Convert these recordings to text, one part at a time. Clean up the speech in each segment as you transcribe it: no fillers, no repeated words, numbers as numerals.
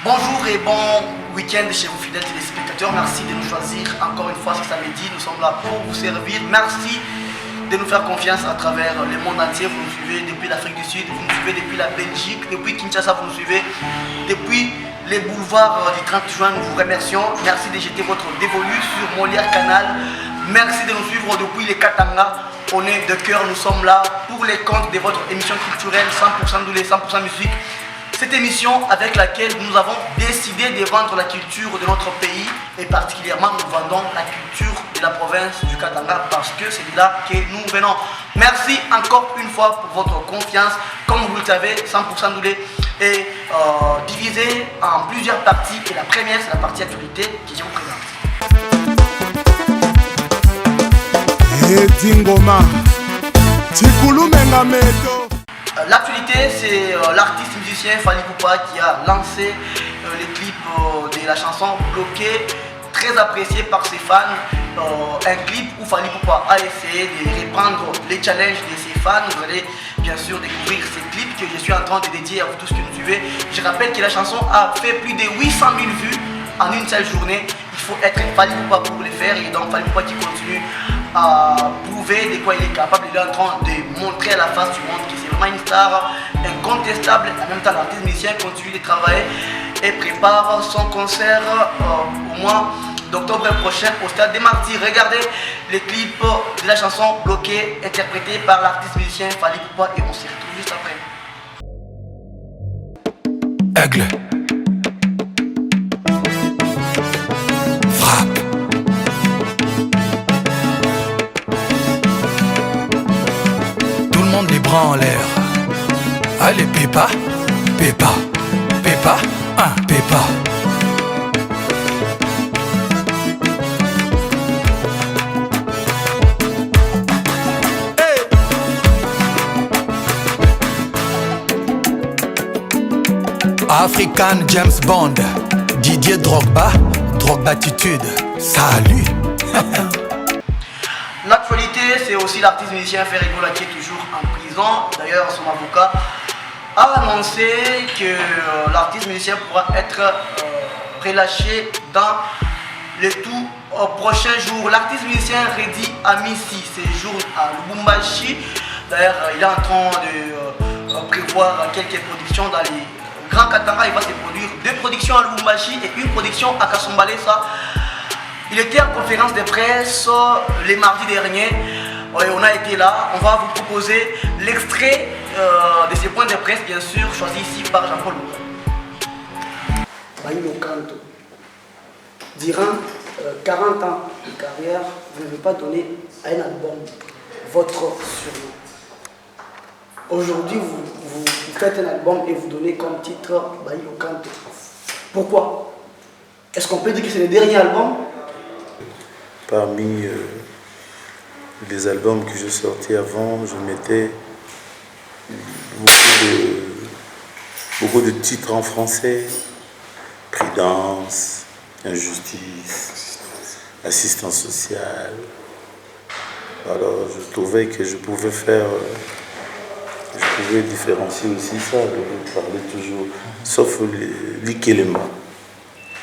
Bonjour et bon week-end chez vous fidèles téléspectateurs. Merci de nous choisir encore une fois ce samedi. Nous sommes là pour vous servir. Merci de nous faire confiance à travers le monde entier. Vous nous suivez depuis l'Afrique du Sud, vous nous suivez depuis la Belgique, depuis Kinshasa, vous nous suivez depuis les boulevards du 30 juin. Nous vous remercions. Merci de jeter votre dévolu sur Molière Canal. Merci de nous suivre depuis les Katanga. On est de cœur, nous sommes là pour les comptes de votre émission culturelle 100% doulé, 100% musique. Cette émission avec laquelle nous avons décidé de vendre la culture de notre pays et particulièrement nous vendons la culture de la province du Katanga parce que c'est de là que nous venons. Merci encore une fois pour votre confiance. Comme vous le savez, 100% doulé est divisé en plusieurs parties et la première c'est la partie actualité que je vous présente. L'actualité, c'est l'artiste musicien Fally Ipupa qui a lancé les clips de la chanson Bloqué, très apprécié par ses fans. Un clip où Fally Ipupa a essayé de reprendre les challenges de ses fans. Vous allez bien sûr découvrir ces clips que je suis en train de dédier à vous tous qui nous suivez. Je rappelle que la chanson a fait plus de 800 000 vues en une seule journée. Il faut être Fally Ipupa pour le faire et donc Fally Ipupa qui continue à prouver de quoi il est capable. Il est en train de montrer à la face du monde que c'est vraiment une star incontestable. En même temps, l'artiste musicien continue de travailler et prépare son concert au mois d'octobre prochain au stade des Martyrs. Regardez les clips de la chanson Bloqué interprétée par l'artiste musicien Fally Ipupa et on se retrouve juste après. Aigle. Les bras en l'air. Allez, Pépa, Pépa, Pépa, Pépa. Hey. African James Bond, Didier Drogba, Drogbatitude. Salut. L'actualité, c'est aussi l'artiste musicien Ferrigola qui est toujours en prison. D'ailleurs, son avocat a annoncé que l'artiste musicien pourra être relâché dans les tout prochains jours. L'artiste musicien Redi Amissi séjourne à Lubumbashi. D'ailleurs, il est en train de prévoir quelques productions dans les grands Katanga. Il va se produire 2 productions à Lubumbashi et une production à Kasumbalesa. Il était en conférence de presse les mardis derniers. On a été là. On va vous proposer l'extrait de ces points de presse, bien sûr, choisi ici par Jean-Paul. Baïlo Kanto. Durant 40 ans de carrière, vous ne pouvez pas donner à un album votre surnom. Aujourd'hui, vous faites un album et vous donnez comme titre Baïlo Kanto. Pourquoi? Est-ce qu'on peut dire que c'est le dernier album? Parmi les albums que je sortais avant, je mettais beaucoup de titres en français. Prudence, Injustice, Assistance sociale. Alors je trouvais que je pouvais différencier aussi ça, de parler toujours, sauf l'Ikelema.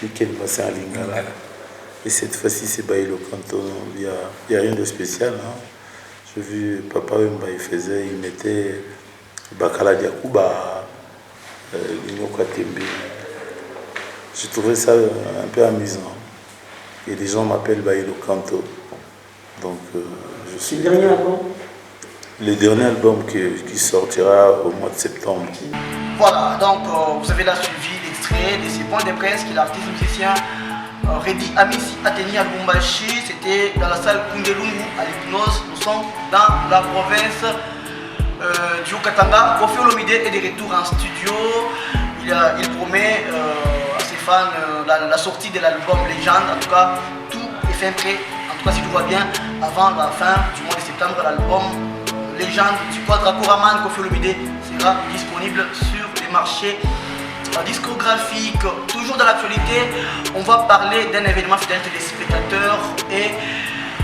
L'Ikelema, c'est un lingala. Et cette fois-ci, c'est Baïlo Kanto. Il n'y a rien de spécial. Hein. J'ai vu Papa Wemba, il mettait Bakala Diakouba, Linyoka Tembe. J'ai trouvé ça un peu amusant. Et les gens m'appellent Baïlo Kanto. Donc, je suis. Le dernier album? Le dernier album qui sortira au mois de septembre. Voilà, donc vous avez là suivi l'extrait de ces points de presse que l'artiste musicien Redi Amissi a tenu à Lubumbashi. C'était dans la salle Kundelungu à l'Hypnose. Nous sommes dans la province du Katanga. Koffi Olomide est de retour en studio. Il promet à ses fans la sortie de l'album Légende. En tout cas, tout est fin prêt. En tout cas, si tout va bien, avant la fin du mois de septembre, l'album Légende du Quadra Koraman Koffi Olomide sera disponible sur les marchés discographique. Toujours dans l'actualité, on va parler d'un événement fidèle téléspectateurs et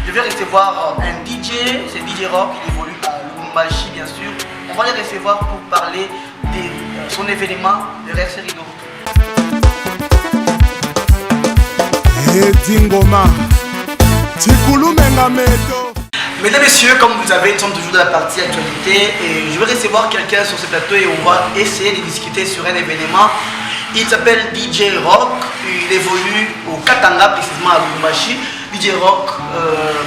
je vais recevoir un DJ, c'est DJ Rock, il évolue à Lubumbashi bien sûr. On va les recevoir pour parler de son événement derrière ces rideaux. Edingoma Tikulu Mengameto. Mesdames et messieurs, comme vous savez, nous sommes toujours dans la partie actualité et je vais recevoir quelqu'un sur ce plateau et on va essayer de discuter sur un événement. Il s'appelle DJ Rock, il évolue au Katanga, précisément à Lubumbashi. DJ Rock,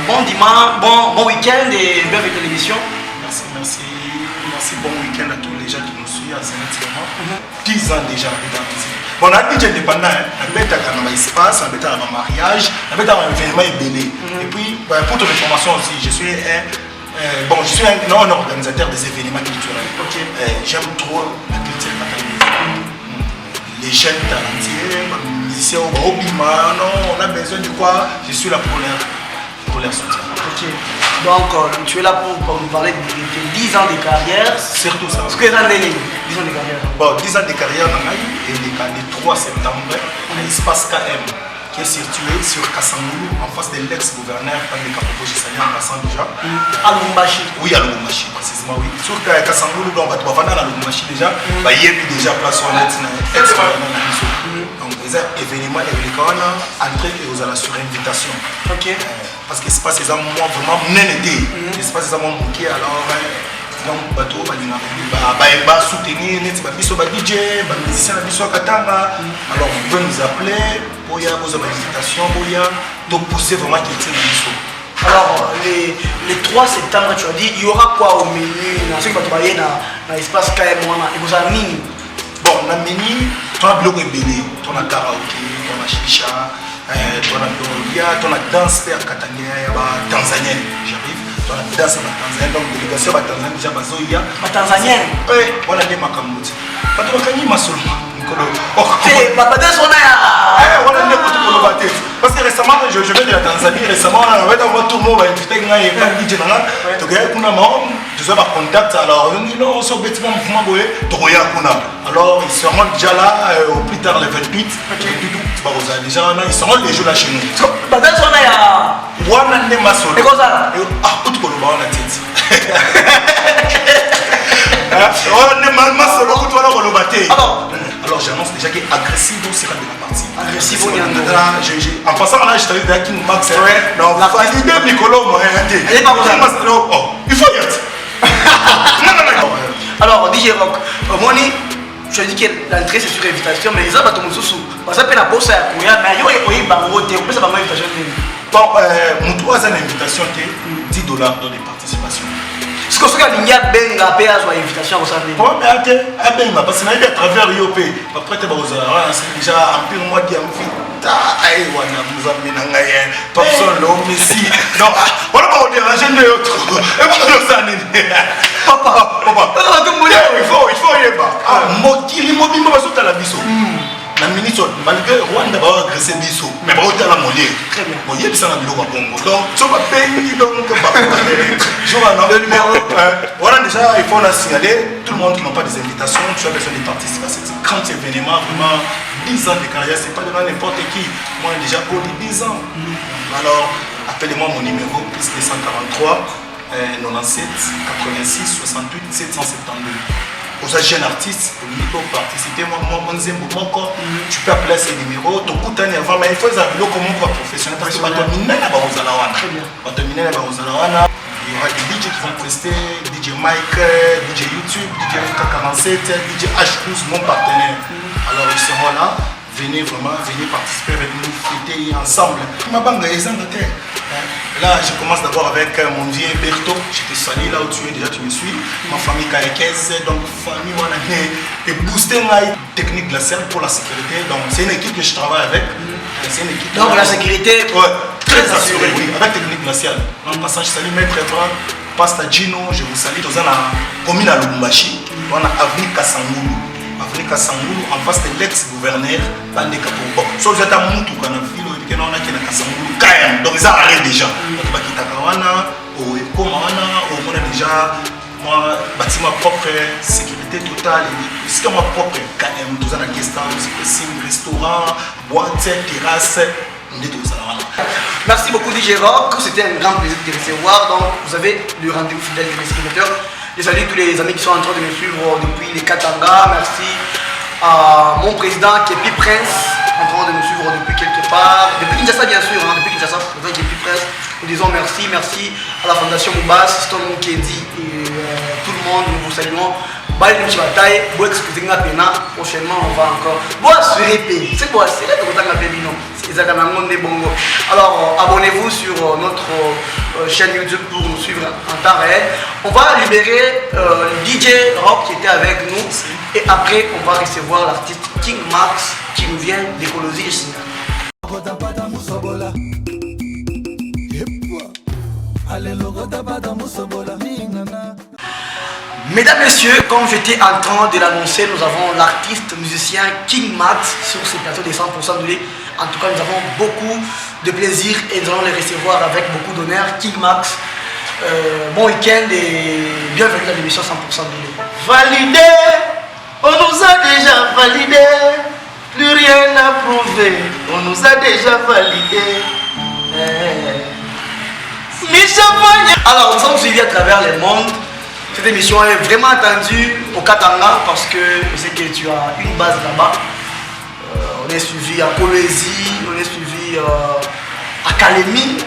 bon dimanche, bon week-end et bienvenue à l'émission. Merci, bon week-end à tous les gens qui nous suivent à Zénith. 10 ans déjà dans la musique. Bon, on a DJ indépendant, on a un espace, on a un mariage, on a un événement ébélé. Et puis, pour ton information aussi, je suis un organisateur des événements culturels. J'aime trop la culture catalanaise. Les jeunes talentueux, les musiciens au Bima, non, on a besoin de quoi? Je suis là pour leur soutien. Donc, tu es là pour nous parler de 10 ans de carrière. Surtout ça. Ce que tu as 10 ans de carrière. Bon, 10 ans de carrière, et le 3 septembre, l'espace KM, qui est situé sur Kassangoulou, en face de l'ex-gouverneur Pandé Kapopo Gisali, en passant déjà. À Lubumbashi. Oui, à Lubumbashi, précisément, oui. Sur Kassangoulou, on va venir à Lubumbashi déjà. Il y a déjà place sur l'ex-gouverneur. Donc, les événements, entrée et aux sur invitation. Parce que c'est pas ces moments vraiment nénété. C'est pas ces moments qui alors donc bateau va soutenir net ba biso ba DJ ba musicien na biso Katanga. Alors vous pouvez nous appeler pour y avoir vos invitations pour y donc pousser vraiment quelqu'un dans biso. Alors les 3 septembre tu as dit il y aura quoi au menu dans ce que tu vas y dans l'espace KM et vous avez mis bon na menu tu as bloc ébélé, tu as karaoké, tu as chicha. Tu as danse per Katanga tanzanienne, j'arrive. Tu as danse tanzanienne, donc délégation tanzanienne déjà bazoya. Tanzanienne. Oui, on a des makamouti. Pas de makani masolo. C'est pas de son air. On a des coups. Parce que récemment, je viens de la Tanzanie. Récemment, on a un tournoi, on a invité un DJ. Donc, je suis en contact. Alors, non, on sort bêtement mouvement boye. Alors, ils seront déjà là au plus tard le 28. Déjà, ils seront déjà là chez nous. Pas de son air. On a des masolo. Et quoi ça? Ah, tout le monde a tête. On a des masolo. Alors j'annonce déjà que Agressivo sera de la partie. Agressivo, en passant là, je t'avais dit à King Max. Non, la validé Nicolo m'a dit. Il faut y être. Non. Alors, DJ Rock, Moni, je dis que l'entrée c'est sur invitation, mais les gens battent mon sous. Parce que la bourse à courir, mais il y a eu bangoté, on peut savoir une invitation. Bon, mon troisième invitation était $10 dans les participations. Ce que tu as dit, il y a une invitation à vous. Bon, mais parce que à travers l'IOP, après tu vas c'est déjà un peu moi qui a fait vous amenez pas l'homme ici. Non, voilà pas on déranger les autres. Et vous ça papa, il faut y aller. Mokili mobimba basoto la biso. La ministre, malgré Rwanda va agresser biso, mais va au-delà la mollier. Très bien. Bon, il y a des gens qui ont Bongo. Donc, si on va payer, donc, le numéro. Voilà, déjà, il faut la signaler. Tout le monde qui n'a pas des invitations, tu as besoin de participer à ce grand événement. Vraiment, 10 ans de carrière, c'est pas devant n'importe qui. Moi, déjà, pour 10 ans. Alors, appelez-moi mon numéro, plus 243 97 86 68 772. Aux jeunes artistes, pour participer, tu peux appeler ces numéros, tu peux avant, mais il faut savoir comment on professionnel parce que il y aura des DJ qui vont prester, DJ Mike, DJ YouTube, DJ FK47, DJ H12, mon partenaire. Alors ils seront là, venez participer avec nous, fêter ensemble. Ma bande est là, je commence d'abord avec mon vieux Berto. Je te salue là où tu es, déjà tu me suis. Ma famille Kayakez, donc famille et booster ma technique glaciale pour la sécurité. Donc c'est une équipe que je travaille avec. C'est une équipe. Donc la sécurité, très assurée, oui, avec technique glaciale. En passant, je salue Maître Ebra, Pasta Gino, je vous salue. Dans la commune à Lubumbashi, on a avenue Kassangoulou. Avenue Kassangoulou, en face de l'ex-gouverneur Pandé Kapopo. So vous êtes à Moutou, quand on a filo, et on a qui est Kassangoulou, Kayam. Donc ils arrêtent déjà. Donc ils on a déjà moi bâtiment propre, sécurité totale, c'est moi propre, KM, tout ça dans guest house, restaurant, boîte, terrasse. Merci beaucoup DJ Rock, c'était un grand plaisir de te recevoir. Donc vous avez le rendez-vous fidèle des spectateurs. Je salue tous les amis qui sont en train de me suivre depuis les Katanga. Merci à mon président Kepi Prince, en train de nous suivre depuis quelque part, depuis Kinshasa bien sûr, hein, depuis Kinshasa, pour qui est plus près, nous disons merci à la Fondation Moubas, Stone Kendi et tout le monde, nous vous saluons. Prochainement on va encore c'est quoi c'est là alors abonnez-vous sur notre chaîne YouTube pour nous suivre en temps réel. On va libérer DJ Rock qui était avec nous et après on va recevoir l'artiste King Max qui nous vient d'Écologie et Signal. Mesdames, Messieurs, comme j'étais en train de l'annoncer, nous avons l'artiste musicien King Max sur ce plateau des 100% de lait. En tout cas, nous avons beaucoup de plaisir et nous allons les recevoir avec beaucoup d'honneur. King Max, bon week-end et bienvenue dans l'émission 100% de lait. Validé, on nous a déjà validé, plus rien à prouver, on nous a déjà validé. Alors, nous sommes suivis à travers le monde. Cette émission est vraiment attendue au Katanga parce que je sais que tu as une base là-bas. On est suivi à Kolwezi, on est suivi à Kalemi.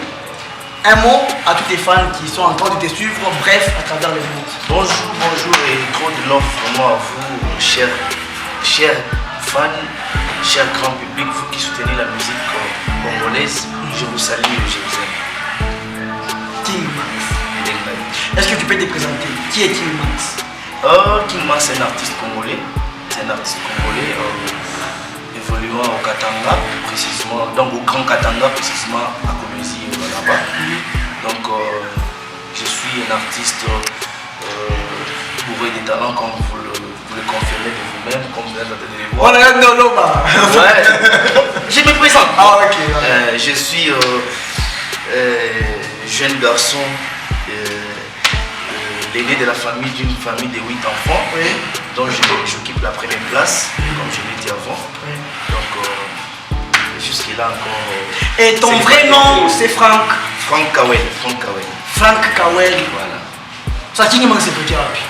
Un mot à tous les fans qui sont en train de te suivre, bref, à travers le monde. Bonjour et trop de love vraiment à vous, chers fans, chers grand public, vous qui soutenez la musique congolaise. Je vous salue et je vous aime. King Max. Est-ce que tu peux te présenter? Qui est King Max? King Max est un artiste congolais. C'est un artiste congolais évoluant au Katanga, précisément, donc au Grand Katanga, précisément à Kolwezi là-bas. Donc je suis un artiste bourré de talents comme vous le confirmez de vous-même, comme vous l'avez entendu les voir. Ouais. Je me présente. Ah ok. Je suis jeune garçon. L'aîné de la famille d'une famille de 8 enfants, dont j'occupe la première place, comme je l'ai dit avant. Donc, jusque-là encore. Et ton vrai nom, c'est Franck? Franck Kawel. Franck Kawel. Voilà. Ça, King Max, c'est petit rapide.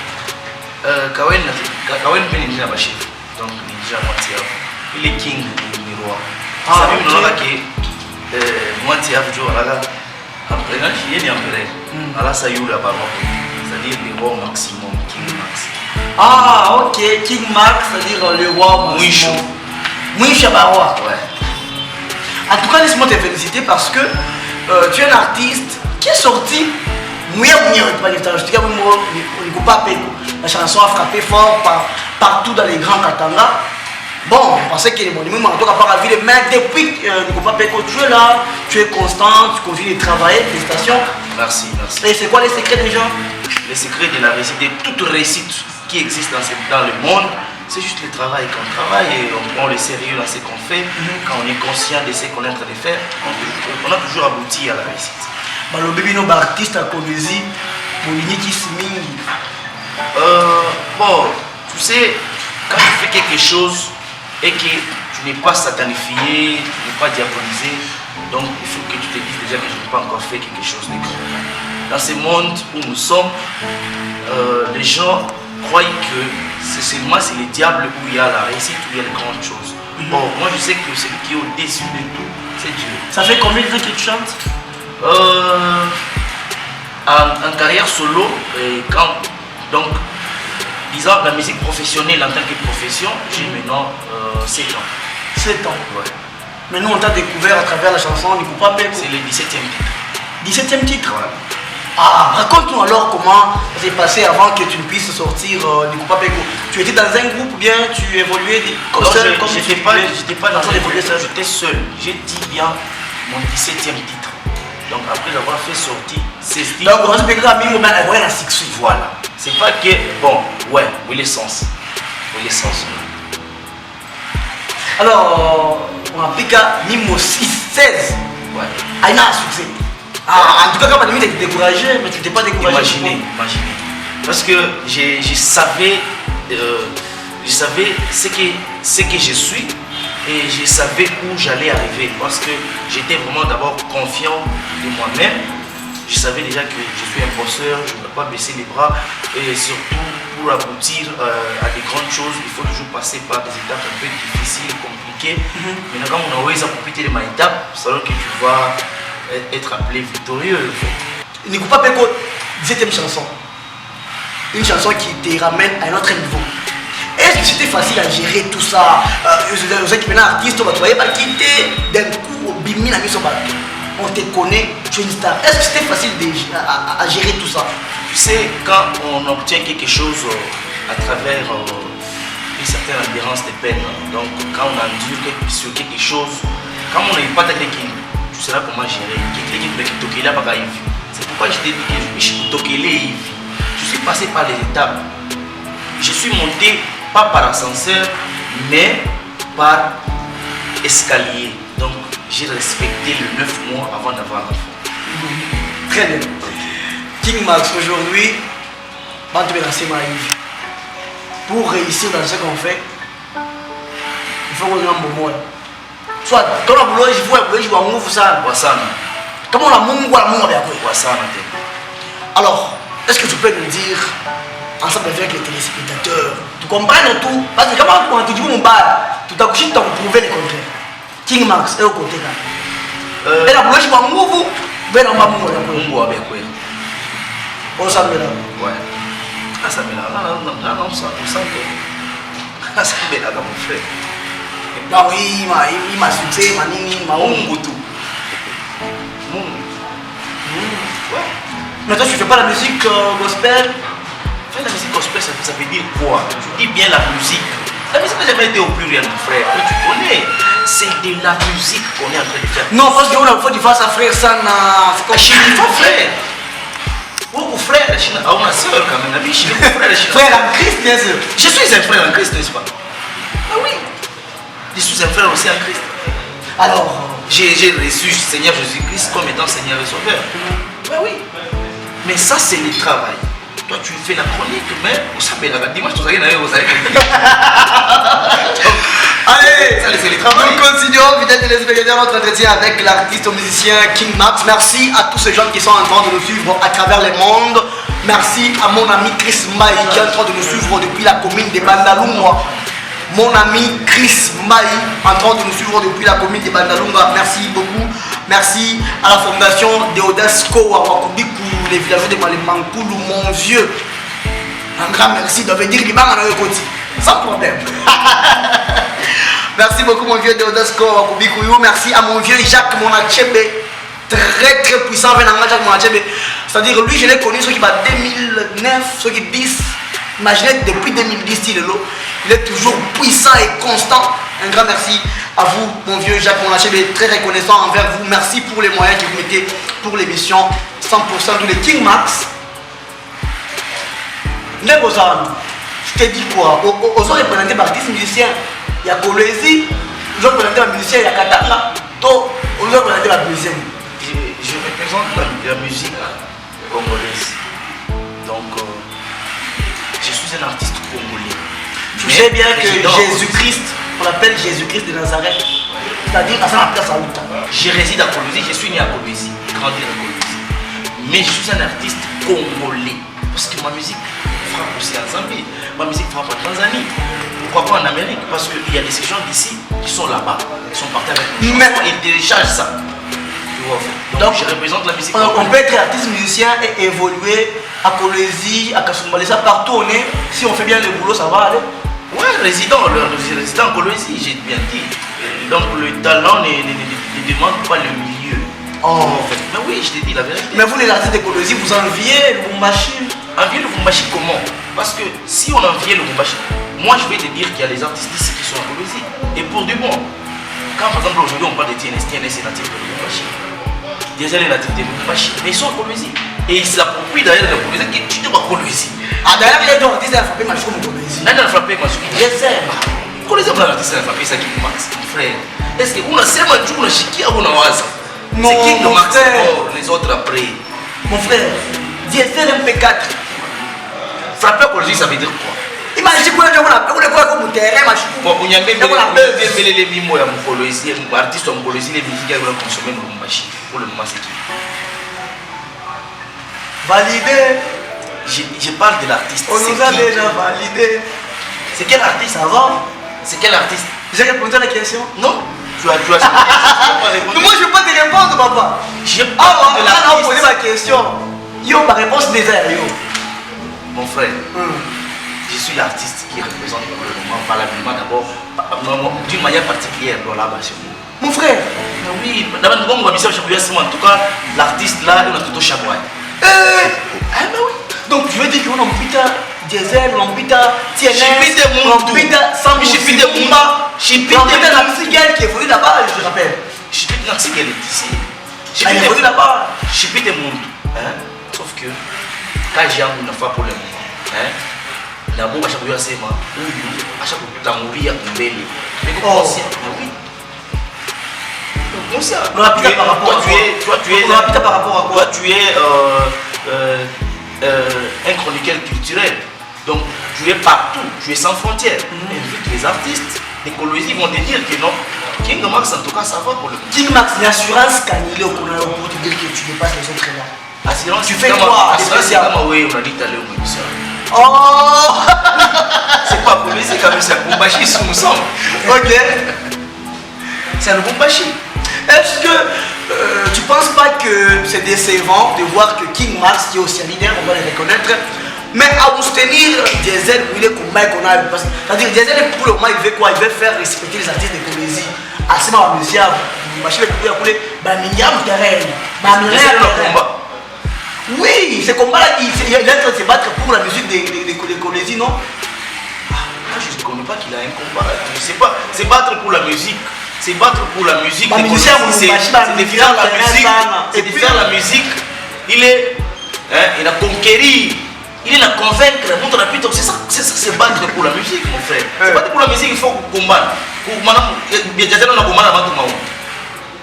Kawel, il est déjà ma chef. Donc, il est déjà moitié. Il est king, il est roi. Ça veut dire que moitié avant, après, il est empereur. Alors, ça y est, là-bas. C'est-à-dire le roi maximum, King Max. Ah ok, King Max, c'est-à-dire le roi maximum. Mouicha Barwa. Ouais. En tout cas, laisse-moi te féliciter parce que tu es un artiste qui est sorti. La chanson a frappé fort partout dans les grands Katanga. Bon, on pensait qu'il est bon, en tout cas par la ville, mais depuis que tu es là, tu es constant, tu continues de travailler, félicitations. Merci. Et c'est quoi les secrets des gens? Les secrets de la réussite, de toute réussite qui existe dans le monde, c'est juste le travail. Quand on travaille et on prend le sérieux dans ce qu'on fait, quand on est conscient de ce qu'on est en train de faire, on a toujours abouti à la réussite. Le bébé no artiste à Kolwezi, bon, tu sais, quand tu fais quelque chose et que tu n'es pas satanifié, tu n'es pas diabolisé, donc il faut que tu te dises déjà que je n'ai pas encore fait quelque chose de grand. Dans ce monde où nous sommes, les gens croient que c'est le diable où il y a la réussite, où il y a les grandes choses. Bon, moi je sais que celui qui est au-dessus de tout, c'est Dieu. Ça fait combien de temps que tu chantes? En carrière solo, donc, disons la musique professionnelle en tant que profession, j'ai maintenant 7 ans. 7 ans? Ouais. Mais nous on t'a découvert à travers la chanson Nikupa Peko. C'est le 17e titre. 17e titre? Ouais. Ah, raconte-nous alors comment ça s'est passé avant que tu ne puisses sortir Nikupa Peko. Tu étais dans un groupe ou bien tu évoluais seul? J'étais pas dans un groupe, j'étais seul. J'ai dit bien mon 17e titre. Donc après avoir fait sortir 16 titres. Donc on se à Mimo, mais elle a succès. Voilà. C'est pas que, bon, ouais, oui l'essence. Alors, on a piqué Mimo 6, 16. Ouais. Elle a un succès. Ah, en tout cas, quand tu étais découragé, mais tu n'étais pas découragé. Imaginez. Parce que je savais ce que je suis et je savais où j'allais arriver. Parce que j'étais vraiment d'abord confiant de moi-même. Je savais déjà que je suis un bosseur, je ne dois pas baisser les bras. Et surtout, pour aboutir à des grandes choses, il faut toujours passer par des étapes un peu difficiles, compliquées. compliqué. Mais quand on a envoyé ça pour péter les étapes, c'est alors que tu vas être appelé victorieux. Ne coupe pas Peko, 17e chanson. Une chanson qui te ramène à un autre niveau. Est-ce que c'était facile à gérer tout ça? Vous êtes maintenant artiste, tu voyez pas quitter d'un coup, bimi la mise au bateau. On te connaît, tu es une star. Est-ce que c'était facile à gérer tout ça? Tu sais, quand on obtient quelque chose à travers une certaine ambiance de peine, donc quand on endure sur quelque chose, quand on n'est pas quelqu'un, tu sauras comment gérer. C'est pourquoi je t'ai dit que je suis toqué. Je suis passé par les étapes. Je suis monté pas par ascenseur, mais par escalier. Donc j'ai respecté le 9 mois avant d'avoir un enfant. Très bien. King Max, aujourd'hui, pour réussir dans ce qu'on fait, il faut qu'on ait un moment. Soit dans la boulot, je vois un mot, ça. Comment la mongue ou la mongue avec alors, est-ce que tu peux nous dire, ensemble avec les téléspectateurs, tu comprends tout? Parce que quand tu dis mon bar, tout à coup, tu as prouvé le contraire. King Max, est au côté là. Et la boulot, je vois un mot, vous, ben on va mourir. On s'en met là. Ouais. Ah, ça met là. Non, ça me ça met là, mon frère. Non, oui, il m'a succès, il m'a tout. Ouais. Mais toi, tu fais pas la musique gospel? Faire la musique gospel, ça veut dire quoi? Tu dis bien la musique. La musique n'a jamais été au pluriel, mon frère. Mais tu connais, c'est de la musique qu'on est en train de faire. Non, parce qu'on a fait du face à frère, ça n'a. Frère. Oh, frère, on a soeur quand même. La vie, je suis frère. Frère en Christ, bien sûr. Je suis un frère en Christ, n'est-ce pas? Ah oui. Je suis un frère aussi en Christ. Alors, j'ai reçu Seigneur Jésus-Christ comme étant Seigneur et Sauveur. Ben oui. Mais ça, c'est le travail. Toi, tu fais la chronique, mais vous savez, la dimanche, vous allez vous allez. Allez, c'est le travail. Nous continuons, fidèles téléspectateurs, notre entretien avec l'artiste musicien King Max. Merci à tous ces gens qui sont en train de nous suivre à travers le monde. Merci à mon ami Chris Maï qui est en train de nous suivre depuis la commune de Bandalungwa. Mon ami Chris Maï en train de nous suivre depuis la commune de Bandalungwa. Merci beaucoup. Merci à la fondation Deodesco à Wakubiku, les villageois de Malemankoulou, mon vieux. Un grand merci, ça veut dire qu'il va en côté. Sans problème. Merci beaucoup mon vieux Deodesco à Wakubiku. Merci à mon vieux Jacques Monachebe. Très très puissant Jacques Monachebe. C'est-à-dire lui je l'ai connu ce qui va 2009, ce qui 10. Imaginez depuis 2010 il est toujours puissant et constant. Un grand merci à vous, mon vieux Jacques Monachebe, très reconnaissant envers vous. Merci pour les moyens que vous mettez pour l'émission 100% de les King Max. Nebozan, je t'ai dit quoi? Aux autres représentés par 10 musiciens, il y a Kolwezi, aux autres représentés par musiciens, il y a Katanga, aux autres représentés par musiciens. Je représente la musique congolaise. Donc, je suis un artiste congolais. Tu sais bien que Jésus-Christ, on l'appelle Jésus-Christ de Nazareth. C'est-à-dire à sa place à Outa. Je réside à Kolwezi, je suis né à Kolwezi, grandi à Kolwezi. Mais je suis un artiste congolais. Parce que ma musique frappe aussi en Zambie, ma musique frappe en Tanzanie. Pourquoi pas en Amérique? Parce qu'il y a des gens d'ici qui sont là-bas, qui sont partis avec nous. Ils téléchargent ça. Donc je représente la musique congolaise. On peut être artiste musicien et évoluer à Kolwezi, à Kasumbalesa, partout on est. Si on fait bien le boulot, ça va aller. Ouais, résident en Kolwezi, j'ai bien dit. Donc le talent ne demande pas le milieu. Oh. En fait. Mais oui, je t'ai dit la vérité. Mais vous les artistes de Kolwezi, vous enviez le Lubumbashi? Envier le Lubumbashi comment? Parce que si on enviait le Lubumbashi, moi je vais te dire qu'il y a des artistes ici qui sont à Kolwezi. Et pour du bon. Quand par exemple aujourd'hui on parle de TNS est natif de Lubumbashi. Déjà les natifs de Lubumbashi, mais ils sont à Kolwezi. Et ils s'approprient d'ailleurs de Kolwezi, que tu te vois Kolwezi. Ah d'ailleurs il y a des artistes qui ont frappé Machou comme Kolwezi. N'a pas frappé Machou. Je sais. Kolwezi a artiste qui a frappé ça qui Max, mon frère. Est-ce que on a seulement dit on a chiqué ou on a waza? C'est qui le Max les autres après? Mon frère, DSL MP4. Frapper Kolwezi ça veut dire quoi? Imagine quoi on a quoi comme terrain Machou. Bon, on y a même les mimos à mon Kolwezi, artistes en Kolwezi, les musiques qui ont consommé le Lubumbashi. Pour le moment c'est qui? Validé. Je parle de l'artiste. On nous a déjà validé. C'est quel artiste? Ça va? C'est quel artiste? J'ai répondu à la question. Non, tu as Mais moi je ne veux pas te répondre, papa. J'ai Ah, pas de on a posé l'artiste. ma question. Yo, ma réponse déjà, yo. Mon frère, je suis l'artiste qui représente pour le moment, valablement d'abord, d'une manière particulière dans la base. Mon frère. Oui, d'abord, nous avons en tout cas, l'artiste là, il a tout au chamois. Ah, mais oui. Donc tu veux dire qu'on a un putain diesel, on a un putain TNS, on a un putain sans Chipite Mumba, Chipite on a un putain Naxigel qui est venu là-bas, je te rappelle. Chipite Naxigel est ici. Elle est venue là-bas. Chipite Mumba. Sauf que, quand j'ai une fois pour le moment, la bombe à chaque fois, c'est moi. À chaque fois, tu as mourir à Mbele. Mais comment c'est? Oui. Donc, ça. On a putain par rapport à quoi? On a putain par rapport à quoi? Toi, tu es un chroniqueur culturel. Donc, tu es partout, tu es sans frontières. Invite les artistes, les colonisés vont te dire que non. King Max, en tout cas, ça va pour le moment. King Max, l'assurance Canilé pour te dire que tu dépasses les autres là. Assurance, tu fais quoi? Assurance, c'est comme oui, on a dit tout à l'heure au émission. Oh. C'est pas pour lui, c'est quand même un Bumbashi sous nous sommes. Ok. C'est un Bumbashi. Est-ce que tu penses pas que c'est décevant de voir que King Max, qui est aussi un leader, on va le reconnaître, mais à soutenir Diesel pour les combats qu'on a eu? C'est-à-dire, Diesel, pour le moment, il veut quoi? Il veut faire respecter les artistes de poésie. À ce moment, monsieur, je vais te dire, oui, ce combat-là, il est en train de se battre pour la musique des Colonis, non? Moi, je ne connais pas qu'il a un combat. Je sais pas. C'est battre pour la musique. C'est battre pour la musique. C'est de faire la musique. C'est de faire la musique. Il a conquéri. Il est à convaincre. C'est ça, c'est battre pour la musique, mon frère. C'est battre pour la musique, il faut combattre.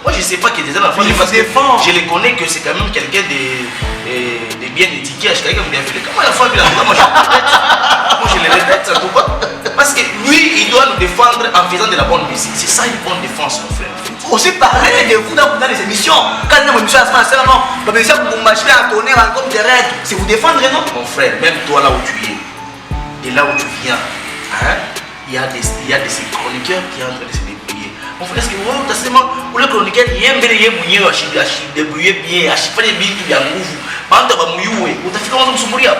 Moi, je ne sais pas qu'il est dans la famille parce que je le connais que c'est quand même quelqu'un de bien étiqueté, quelqu'un de bien fait. Comment la femme, moi je le répète, ça ne pas. Parce que lui, il doit nous défendre en faisant de la bonne musique. C'est ça une bonne défense, mon frère. Aussi parler de vous dans les émissions. Quand il y a une émission à ce moment-là, non, mais ça vous m'achetez en tournée, en comme des règles, c'est vous défendre, non? Mon frère, même toi là où tu es, et là où tu viens, il y a des chroniqueurs qui sont en train de se débrouiller. Mon frère, est-ce que vous avez seulement le chroniqueur qui aime bien débrouiller bien, acheter des billes qui viennent à vous, pendant que vous avez fait comment vous mourir.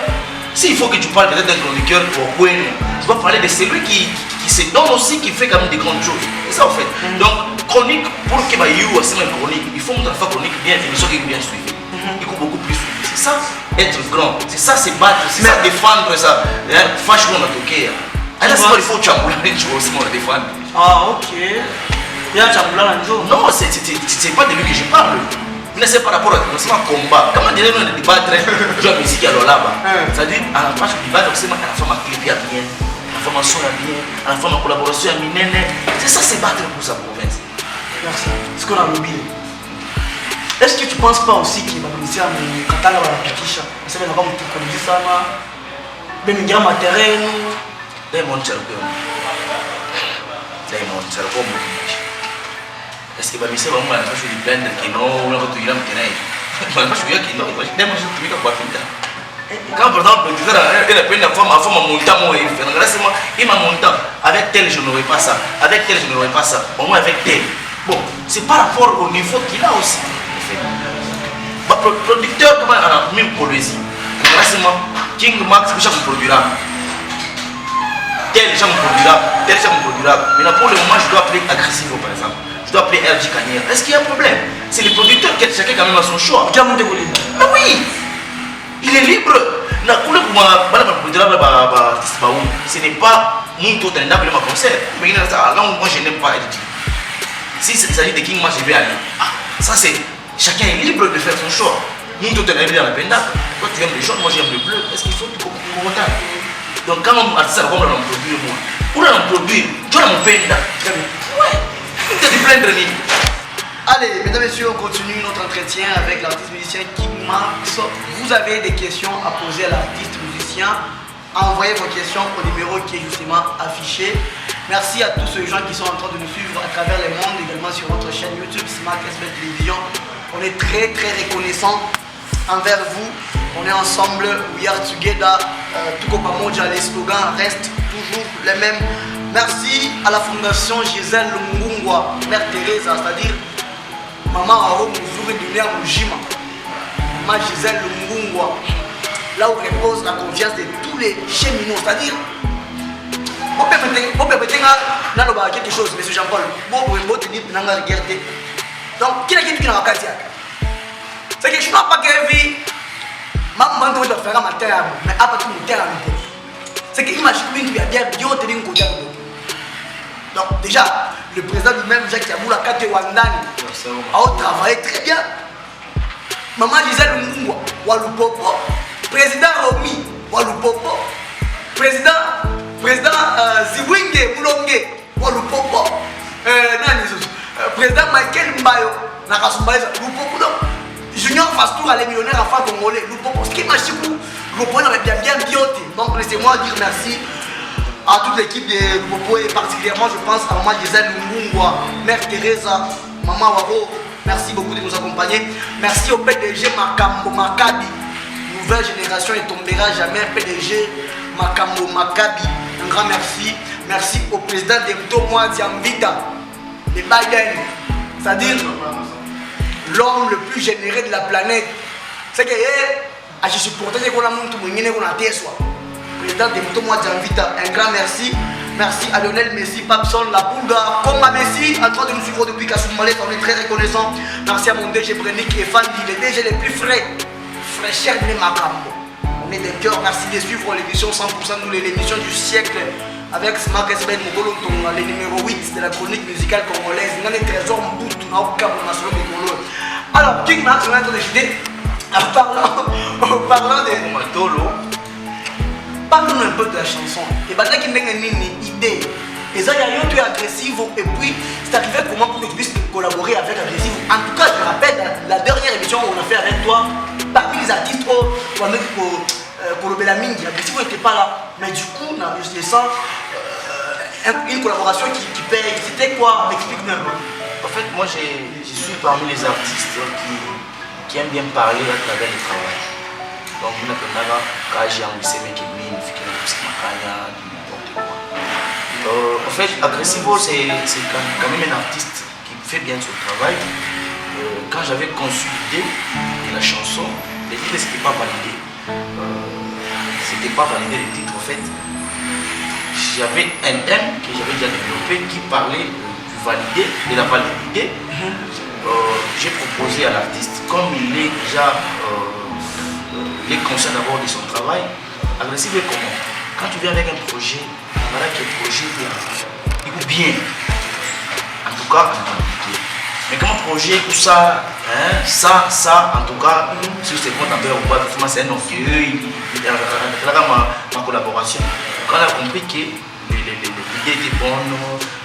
S'il faut que tu parles peut-être d'un chroniqueur pour Gwen, tu dois parler de celui qui se donne aussi, qui fait quand même des grandes choses. C'est ça en fait. Donc, chronique, pour que you c'est une chronique, il faut montrer une chronique bien, émission qui est bien suivie. Il faut beaucoup plus suivre. C'est ça, être grand. C'est ça, se battre. C'est ça, défendre ça. Fâche qu'on a toqué. Alors, c'est pas il faut chamboula, tu vois aussi, on la défendre. Ah, ok. Il y a un chamboula un jour. Non, c'est pas de lui que je parle. Mais c'est par rapport à un combat. Comment dire, on a débattre, la musique alors là-bas. C'est-à-dire, à la page du débat, c'est à la femme à clip bien, à la femme à son bien, à la femme à collaboration à Minene. C'est ça, c'est battre pour sa province. Merci. Ce qu'on a oublié. Est-ce que tu ne penses pas aussi qu'il va me dire quand on a la pétition, c'est même quand tu connais ça, même il y a un matériel. C'est mon charco. C'est mon charco. Est-ce que va me dire vraiment la chose du blender qui non, on va tout y aller. Je suis qui non, je n'aime pas tout y aller. Quand par exemple, elle a pris la femme à montant, il m'a monté. Avec tel, je n'aurais pas ça. Avec tel, je n'aurais pas ça. Au moins avec tel. Bon, c'est par rapport au niveau qu'il a aussi. Producteur, comment on a mis pour poésie. King Max, je me produira. Tel, je me produira. Tel, je me produira. Mais pour le moment, je dois appeler Agressivo par exemple. Je dois appeler RJ Kanye. Est-ce qu'il y a un problème? C'est le producteur qui a chacun quand même à son choix. Ah oui! Il est libre. Ce n'est pas mon tour d'un appel à concert. Mais moi, je n'aime pas RJ. Si il s'agit de King, moi je vais aller. Ça c'est. Chacun est libre de faire son choix. Nous, tout est arrivé dans la penda. Toi, tu aimes le jaune, moi j'aime le bleu. Est-ce qu'il faut que tu comptes? Donc, quand on a dit ça, on va en produire, moi. Pour en produire, tu as mon penda. Ouais. Tu as du plein de lignes. Allez, mesdames et messieurs, on continue notre entretien avec l'artiste musicien King Max. Vous avez des questions à poser à l'artiste musicien. Envoyez vos questions au numéro qui est justement affiché. Merci à tous ceux gens qui sont en train de nous suivre à travers le monde, également sur notre chaîne YouTube Smart SB Télévision. On est très reconnaissant envers vous. On est ensemble, we are together. Tout comme Pamoja, les slogans restent toujours les mêmes. Merci à la fondation Gisèle Lungungwa, Mère Teresa, c'est-à-dire Maman Aro Mouzouri Dunia Moujima. Maman Gisèle Lungungwa, là où repose la confiance de tous les cheminots, c'est-à-dire vous permettez quelque chose, M. Jean-Paul. Vous te dites que vous regardez. Donc, qui est-ce qui n'a pas dit? C'est que je ne sais pas que vie. Maman doit faire un matin, mais après tout le temps. C'est que imagine que tu as bien tenu un côté. Donc, déjà, le président lui-même, Jacques Yaboula, Kate Wandani, a travaillé très bien. Maman Gisèle Lungungwa, Walupopo. Président Romi, Walupopo. Président Ziwinge Boulonge, Walupopo. Président Michael Mbayo, Nakasumbaïza, Lupopo. Junior Fastour à les millionnaires à faire congolais, Lupopo. Ce qui m'a dit, Lupopo avait bien bioté. Donc laissez-moi dire merci à toute l'équipe de Lupopo et particulièrement je pense à Maman Gisèle Lungungwa, Mère Teresa, Maman Waro. Merci beaucoup de nous accompagner. Merci au PDG Makambo Makabi. Nouvelle génération ne tombera jamais. PDG Makambo Makabi. Un grand merci. Merci au président de Mtomoa Diambita de Biden. C'est-à-dire l'homme le plus généreux de la planète. C'est que je supportais qu'on a monté qu'on a testé. Président de Mtomoa Diambita. Un grand merci. Merci à Lionel Messi, Papson, La Pouga, Komba Messi, en train de nous suivre depuis Kasumbalé, on est très reconnaissant. Merci à mon DG Brennick et Fandi, les DG les plus frais, fraîcheurs de Makambo. On est des cœurs, merci de suivre l'émission 100%, nous l'émission du siècle avec Smak Esben Mogolo, le numéro 8 de la chronique musicale congolaise. On a des trésors Mboutou, on a aucun national de Congolo. Alors, King Max, on a décidé, en parlant de Matolo. Parle-nous un peu de la chanson. Et bien là, il y a une idée. Et ça, il y a un truc agressif. Et puis, c'est arrivé comment pour que tu puisses collaborer avec agressif. En tout cas, je me rappelle, la dernière émission qu'on a fait avec toi, parmi les artistes, pour le Mingi, agressif n'était pas là. Mais du coup, on a eu une collaboration qui paye. C'était quoi? Explique-nous un peu. En fait, moi, je suis parmi les artistes qui aiment bien parler à travers le travail. Donc, on a quand j'ai envie de en fait, Agressivo, c'est quand même un artiste qui fait bien son travail. Quand j'avais conçu l'idée de la chanson, les titres n'étaient pas validés. C'était pas validé les titres, en fait. J'avais un thème que j'avais déjà développé qui parlait du validé, de la validité. J'ai proposé à l'artiste, comme il est déjà il est conscient d'abord de son travail. Agressif est comment? Quand tu viens avec un projet, voilà que le projet est bien. En tout cas, mais comme un projet, tout ça, hein, ça, en tout cas, si c'est bon d'abord ou pas, c'est un orgueil, il a ma collaboration. Quand on a compris que l'idée était bonne,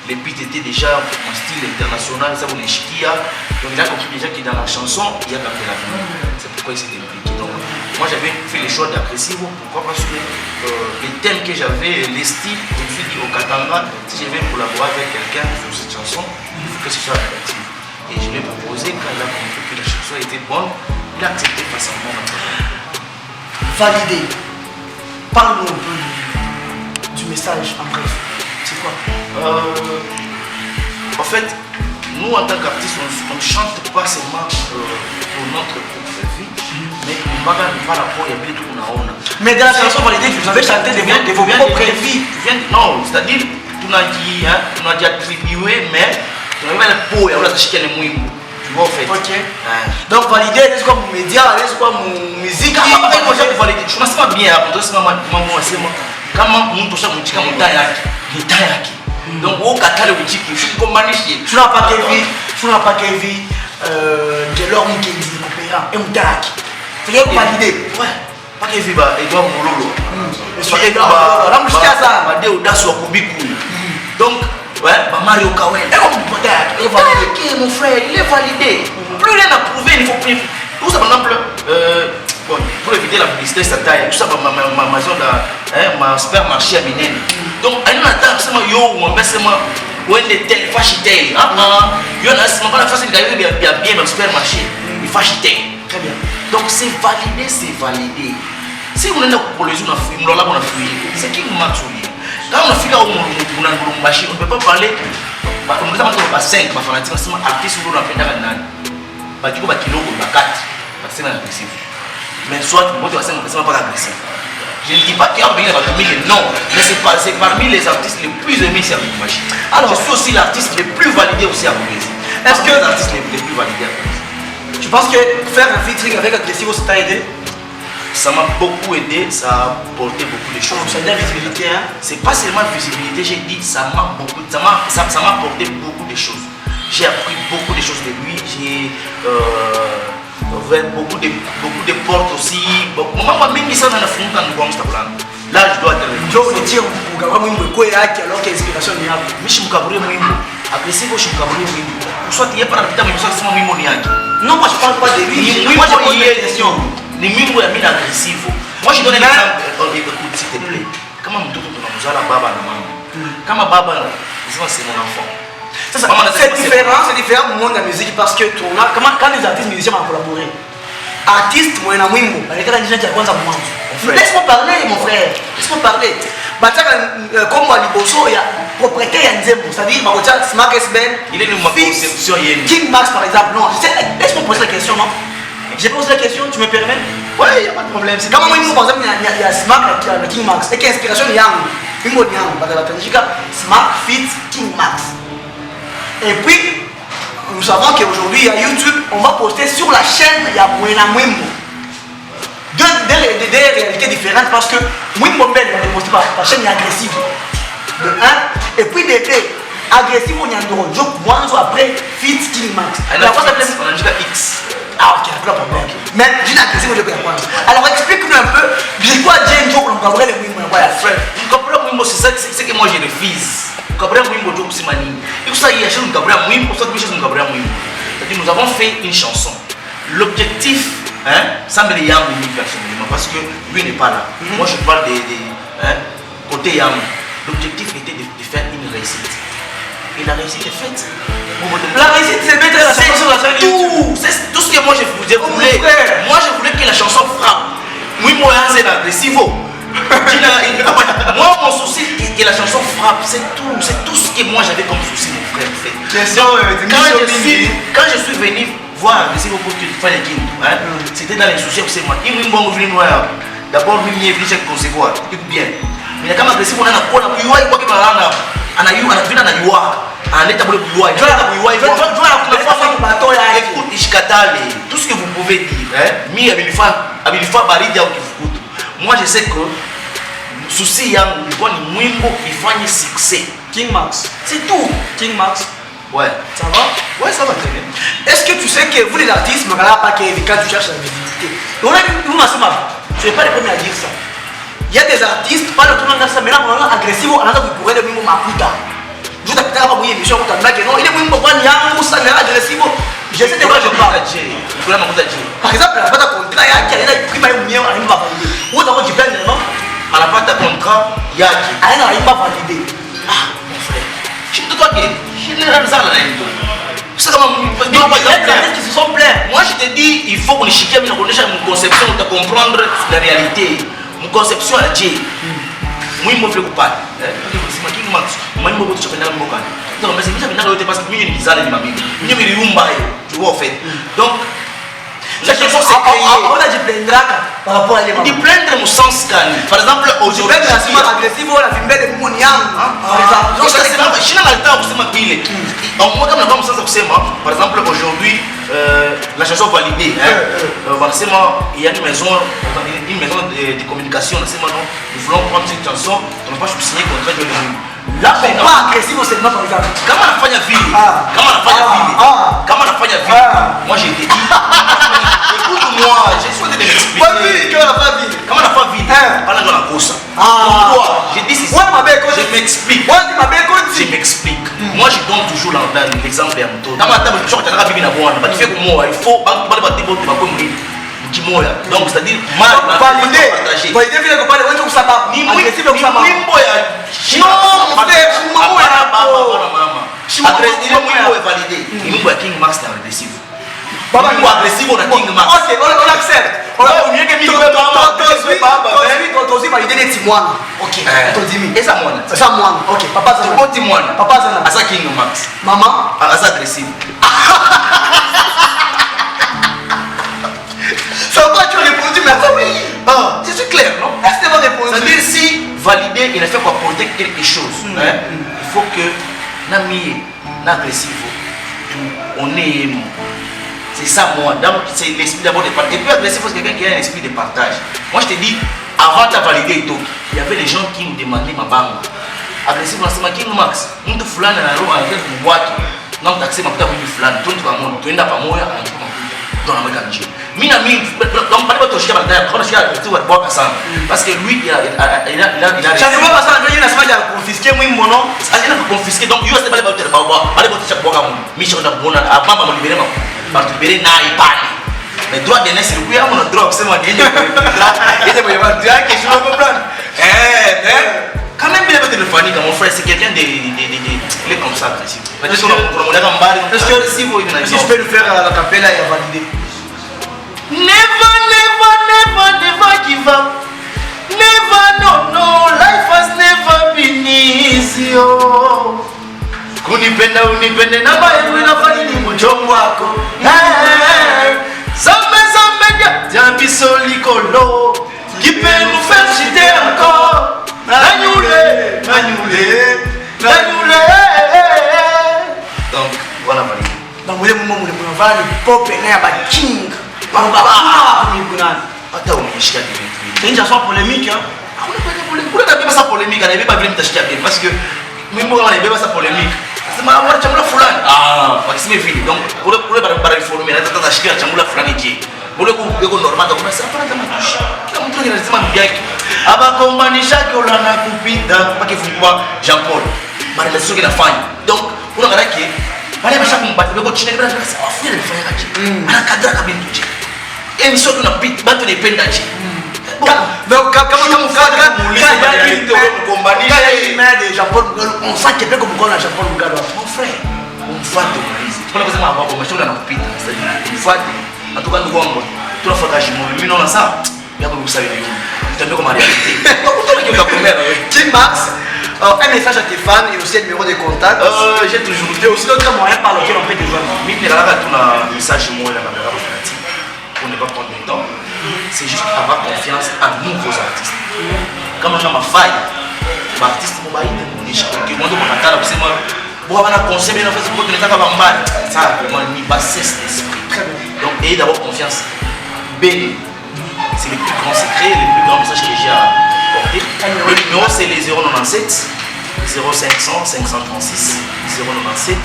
les beats étaient déjà en style international, ça vous l'échiquia. Donc il a compris déjà que dans la chanson, il y a quand même de la vie. C'est pourquoi il s'est impliqué. Donc moi j'avais fait le choix d'Agressivo. Pourquoi? Parce que les thèmes que j'avais, les styles, je me suis dit au Katanga, si je vais collaborer avec quelqu'un sur cette chanson, il faut que ce soit créatif. Et je lui ai proposé, quand il a compris que la chanson était bonne, il a accepté facilement. Validé. Parle-nous un peu du message en bref. C'est quoi? En fait, nous en tant qu'artistes, on ne chante pas seulement pour notre propre vie, mais on va pas la peau, il y a plus de tout qu'on a. Mais dans la chanson validée, vous avez chanté de vos propres vies. Non, c'est-à-dire, tu n'as dit attribué, mais tu n'as pas la peau, il y a acheté les mouilles. Tu vois, en fait. Ok. Donc, validé, est-ce que mon média, est-ce que mon musique? Je ne sais pas bien, kama mtu sasa mchika mtaa yake donc au katale mchiki usikomanishi tuna pas kevi de l'homme qui dit coopérant et mtaa yake c'est validé ouais pas kevi ba Edouard Mololo monsieur Edouard la mchika ça ba de audace wa kubiku donc ouais ba Mario Kawen et comme mtaa yake mon frère il est validé plus rien à prouver il faut plus tout ça par exemple bon, pour éviter la publicité, ça taille. Tout ça, ma maison, ma supermarché à Minene. Donc, elle m'a dit, c'est moi, yo, moi, c'est moi, où est le tel, fâchité. Yo, là, c'est moi, la façon d'aller bien dans le supermarché. Il fâchité. Très bien. Donc, c'est validé, c'est validé. Si vous n'êtes pas pour les jours, on a fouillé. C'est qui vous m'a fouillé? Quand on a fait on ne peut pas parler. On nous a montré 5 fanatiques, artistes où on a fait un kilo ou 4. C'est agressif. Mais soit, moi, tu vas pas agressif. Je ne dis pas qu'il y a bien non, mais c'est parmi les artistes les plus aimés ici à Lubumbashi. Alors, je suis aussi l'artiste le plus validé aussi à Lubumbashi. Est-ce que l'artiste les plus validés à Lubumbashi? Tu penses que faire un featuring avec Agressivo, ça t'a aidé? Ça m'a beaucoup aidé, ça a apporté beaucoup de choses. Ça a de la visibilité, hein? C'est pas seulement la visibilité, j'ai dit, ça m'a apporté beaucoup de choses. J'ai appris beaucoup de choses de lui, j'ai ouvert beaucoup de portes aussi. Maman m'a mis ça dans la fronte dans le bon stable. Là, je dois te le dire. Je dire, alors que l'inspiration est là. Mais je suis Mwimbo. Agressif, je suis Mwimbo. Soit tu es pas dans mais soit c'est Mwimbo Niaki. Non, moi je parle pas de lui. Moi je pose des questions. Les Mwimbo est mis agressif. Moi je donne un exemple. Écoute, s'il te plaît. Comment on nous a la baba na maman? Comment baba, c'est mon enfant. C'est différent au monde de la musique parce que quand les artistes musiciens ont collaboré, artistes, moi, Mwimbo, laisse-moi parler, mon frère. Laisse-moi parler. Comme à Liboso, il y a propriétaire Nzembo, c'est-à-dire Smart S-Ben. Il est de ma conception. King Max, par exemple. Non, laisse-moi poser la question, non? J'ai posé la question, tu me permets? Oui, il n'y a pas de problème. Quand Mwimbo, par exemple, il y a Smart et King Max. Et qu'inspiration, il y a Mwimbo, il y a Smart fit King Max. Et puis, nous savons qu'aujourd'hui, à YouTube, on va poster sur la chaîne, il y a Mwimbo. Deux réalités différentes parce que Mwimbo Ben va poster par la chaîne agressive. De 1. Et puis de 2. Agressive, on y a un drôle. Moi, après, Fit King Max. On a dit X. Ah, ok, pas de problème. Mais dis agressive, je peux comprendre. Alors, explique-nous un peu. C'est quoi Jane Joe pour nous comprendre les Mwimbo? Vous comprenez Mwimbo, c'est ce que moi je refuse. Vous comprenez Mwimbo, Joe Simani. Et ça, il y a chose nous comprenons Mwimbo, ça, il y a chose nous comprenons Mwimbo. C'est-à-dire, nous avons fait une chanson. L'objectif, ça me l'est Yang personnellement, parce que lui n'est pas là. Moi, je parle des côté Yang. L'objectif était de faire une réussite. Et la réussite est faite. La réussite, c'est mettre la chanson sur la chaîne YouTube. C'est tout ce que moi je voulais. Moi, je voulais que la chanson frappe. Mwimbo c'est agressivo. Moi, mon souci, que la chanson frappe, c'est tout ce que moi j'avais comme souci, mon frère. Quand je suis venu voir Agressivo pour faire les games, c'était dans les soucis, c'est moi. D'abord, lui, il est venu concevoir. Écoute bien. Mais quand Agressivo, on a quoi la bouilloire, il faut tout ce que vous pouvez dire, moi je sais que souci yangu ilikuwa ni Mwimbo ifanye succès. King Max, c'est tout. King Max, ouais, ça va? Ouais, ça va très bien. Est-ce que tu sais que vous les artistes, pas quand tu cherches la visibilité, tu n'es pas le premier à dire ça. Il y a des artistes, pas le tout le monde ça, mais là, on a agressif, on a pourrait le Mwimbo Makuta. Je t'ai pas pour une émission, non, il est Mwimbo Yango, ça n'est agressif. Je sais de quoi je parle. Par exemple, la bataille contrat, il y a qui m'a eu mieux à une validé. Où d'abord tu plains, non? À la bataille contrat, il y a qui? Ah non, il m'a validé. Ah, mon frère. Je te dois que je n'ai rien à la c'est comme qui se sont plaints. Moi, je te dis, il faut qu'on chique une conception de comprendre la réalité. Une conception à Dieu. Moi, je ne veux pas. King Max, moi, je ne veux pas. Non, mais c'est déjà parce que je suis bizarre de ma vie. Je suis tu vois, en fait. Donc, la question c'est on a dit plaindre par rapport à l'élément. Il plaindre mon sens cani. Par exemple, aujourd'hui, je suis agressif, on a filmé des mounians. Par exemple, je suis dans le temps où c'est ma pile. Moi, comme la femme sens par exemple, aujourd'hui, la chanson validée. Il y a une maison de communication. Nous voulons prendre cette chanson, on n'a pas signé contrat de là, c'est pas agressif seulement par exemple. Comment on a fait la ville? Moi j'ai dit, écoute-moi, j'ai souhaité de m'expliquer. Comment on a fait ville? Pendant dans la course. Pourquoi? J'ai dit c'est ça. Je m'explique. Je m'explique. Moi je donne toujours l'exemple de Yamuto. Dans ma table, je suis en train de vivre il faut donc c'est-à-dire valider King Max est agressif. Baba Ou agressif, on a King Max. Ok, on accepte. Au mieux que Mimi, Tozi validé les Timoana. Ok, Tozimi. Et ça, moi. Ça, moi. Ok, papa, ça. Bon Timoana. Papa, ça. Asa King Max. Maman. Asa agressif. Ça va, tu as répondu, mais attends, oui. Je suis clair, non? Est-ce que tu vas répondre? C'est-à-dire, si valider, il a fait pour apporter quelque chose, il faut que Nami, l'agressif, on est. C'est ça, moi. C'est l'esprit d'abord de partage. Et puis, agressif, c'est quelqu'un qui a un esprit de partage. Moi, je te dis, avant de valider tout, il y avait des gens qui me demandaient ma banque. Agressif, on s'est King Max. On te foulane dans la roue, on a fait une boîte. Non, taxé, ma putain, oui, foulane. Tout le monde, tu n'as pas moi, dans la mécanique. Minami, donc, pas de toucher à la terre, quand je suis à la boîte à ça. Parce que lui, il a. Ça ne va pas ça, il a confisqué, moi, mon nom. Il a confisqué, donc, il va pas aller chaque boîte à moi. Michel, on a avant de me libérer. Parce que libérer n'a pas. Mais droit de naissance, il y a mon drogue, c'est moi qui ai dit. Il y a que je me comprends. Quand même, il a téléphoné dans mon frère, c'est quelqu'un de. Il est comme ça, agressif. Est-ce que je peux le faire à la capella et à valider? Never, never, never, never give up. Never, no, no, life has never been easy. Kunipenda unipende na bae unafanya ni mchongo wako. Zambe zambe jambi solikolo. Qui peut nous faire chuter encore? Nanyule, nanyule, nanyule. Donc voilà Marie. Donc vous moment vous vali pop et na ba king. Hata umeshika kitu. C'est une chanson polémique hein. Pourquoi tu as pas ça polémique? On n'avait pas voulu m'acheter bien parce que même moi on avait pas ça polémique. C'est ma mort chamula fulani. Wakisema hivi donc ule barabara reformer na tata shika chamula fulani je. Ule kuko normal kwa sababu hata matusha. Kama mtu anasema bibi yake. Abakombanisha kiola na kupita mpaka ifungua Jean Paul. Mara la soki nafanya. Donc unaona yake pale basha kumbati kwa chini bila sasa afanye alifanya kaje. Anakadra kabisa tu. Émission tunapita bado naipenda je. Donc on sent qu'il y a comme un Japon mon frère on va te mobiliser pour la kusema hapo mashule anakupita mfuate atoka ndugu wangu tunafaka shimo mimi naona saa yako kusali leo tembea comme réalité donc tu vas comprendre King Max un message à tes fans et aussi un numéro de contact j'ai toujours dit aussi d'autres moyens par lesquels on peut te joindre mimi là tu as message moi là pour ne pas prendre de temps. C'est juste avoir confiance en nouveaux artistes. Comme on a ma faille, l'artiste m'a dit que moi, je suis un conseil, mais ça vraiment n'y passer cet esprit. Donc, ayez d'abord confiance. B, c'est le plus grand secret, le plus grand message que j'ai à porter. Le numéro, c'est les 097 0500 536 097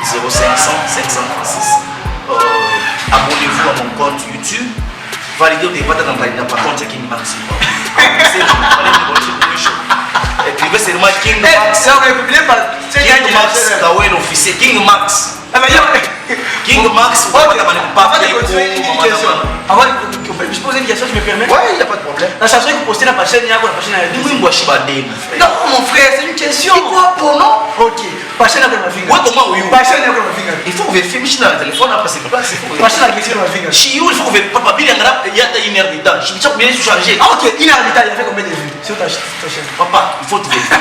0500 536. Abonnez-vous à mon compte YouTube. Validez au départ dans le compte King Max. Écrivez seulement King Max. King Max, Kawel officier. King Max. King Max, avant de continuer une question. Avant de je pose une question, je me permets? Oui, il n'y a pas de problème. La chanson que vous postez dans la chaîne, il y a quoi la chaîne? Non, mon frère, c'est une question. C'est quoi pour nous? Ok. Passion avec ma finger. Ouais, comment oui? Passion avec ma finger. Il faut vérifier, mais je suis dans le téléphone, après c'est pas. Passion avec ma finger. Chez vous, il faut vérifier. Papa, il y a une heure de temps. Je suis bien chargé. Ah, ok, une heure de temps, il a fait combien de vues sur ta chaîne? Papa, il faut te vérifier.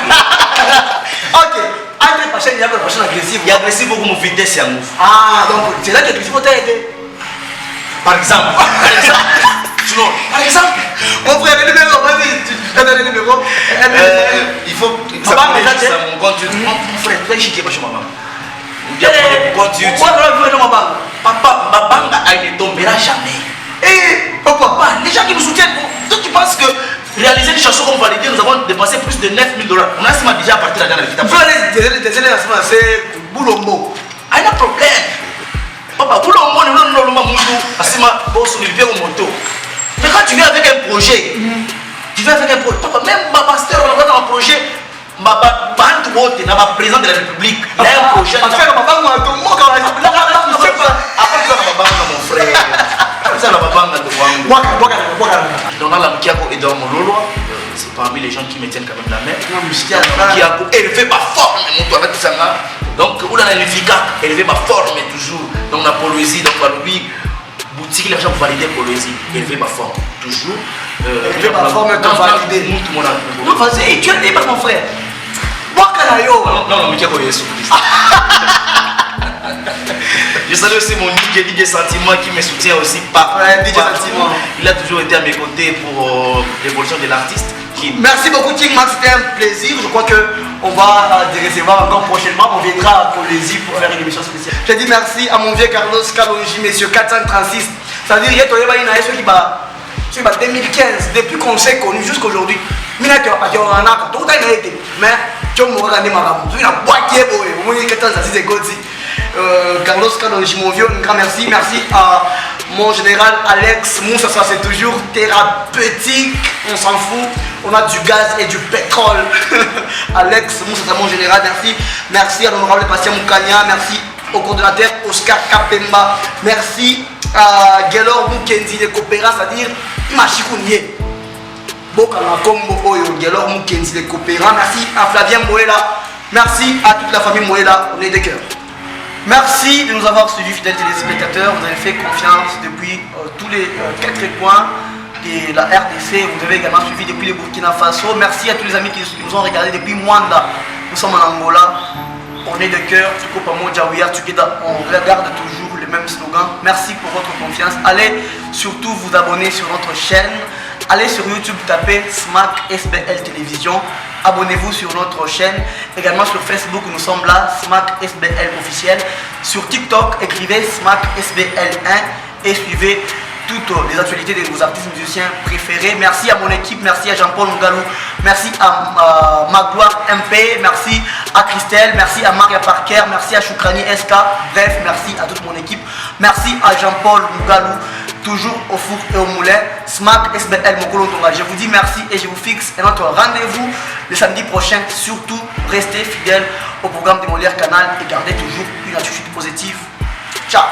Ok. Entre passion, il y a quoi? Passion agressive. Il y a agressif beaucoup de vitesse et amour. Ah, donc c'est là que agressif t'a aidé. Par exemple. Par exemple. Mon frère, le numéro, vas-y, tu donnes le numéro. Il faut. Papa, mais là, mon compte YouTube. Mon frère, tu es chiqué, pas chez maman. Papa, ma banque, elle ne tombera jamais. Et papa, les gens qui nous soutiennent, toi tu penses que réaliser des chansons comme Validé, nous avons dépensé plus de 9 000 $. On a déjà parti là-dedans. Désolé, c'est Boulombo. Il y a un problème. Papa, Boulombo, nous avons Asima, boss, on est au moto. Mais quand tu viens avec un projet, tu viens avec un projet. Papa, même ma pasteur, on a un projet. Ma bande n'a pas président de la République. Il y a un projet. Après, papa, moi, tout le monde, quand après ça, mon frère. Après ça, donc là, la Mkiako est dans mon lolo. C'est parmi les gens qui me tiennent quand même la main. Mkiako élevé ma forme, mon toit. Donc, où la élevé ma forme toujours. Donc, la poésie, donc, lui. c'est que les gens valider pour le élever ma forme. Toujours. Élever ma forme, tu valider. Non, vas-y, tu es libre, mon frère. Moi, Kanayo. Non, mais qui a connu ce Je salue aussi mon DJ Sentiment qui me soutient aussi par. Ouais, DJ Sentiment. Il a toujours été à mes côtés pour l'évolution de l'artiste. Merci beaucoup, King Max, c'était un plaisir. Je crois qu'on va te recevoir encore prochainement. On viendra à Colésie pour faire une émission spéciale. Je dis merci à mon vieux Carlos Kalonji, monsieur 436. C'est-à-dire, il y a ceux qui va 2015, depuis qu'on s'est connu jusqu'aujourd'hui. Mais Carlos Kalonji, mon vieux, un grand merci. Merci à mon général Alex Moussa, ça c'est toujours thérapeutique, on s'en fout. On a du gaz et du pétrole. Alex Moussa, c'est mon général, merci. Merci à l'honorable Patient Moukania, merci au coordonnateur Oscar Kapemba, merci à Gelor Moukendi de Coopéra, c'est-à-dire Machikounié. Gelor Moukendi de Coopéra, merci à Flavien Moella, merci à toute la famille Moella, on est des cœurs. Merci de nous avoir suivis, fidèles téléspectateurs. Vous avez fait confiance depuis tous les 4 coins de la RDC. Vous avez également suivi depuis le Burkina Faso. Merci à tous les amis qui nous ont regardés depuis Mwanda. Nous sommes en Angola. On est de cœur. On regarde toujours les mêmes slogans. Merci pour votre confiance. Allez surtout vous abonner sur notre chaîne. Allez sur YouTube, tapez SMAC SBL Télévision. Abonnez-vous sur notre chaîne. Également sur Facebook, nous sommes là, SMAC SBL officiel. Sur TikTok, écrivez SMAC SBL 1 et suivez toutes les actualités de vos artistes musiciens préférés. Merci à mon équipe, merci à Jean-Paul Ngalou, merci à Magloire MP, merci à Christelle, merci à Maria Parker, merci à Choukrani SK. Bref, merci à toute mon équipe. Merci à Jean-Paul Ngalou, toujours au four et au moulin. SMAC SBL Mokolo Tonga. Je vous dis merci et je vous fixe notre rendez-vous le samedi prochain. Surtout, restez fidèles au programme de Molière Canal et gardez toujours une attitude positive. Ciao.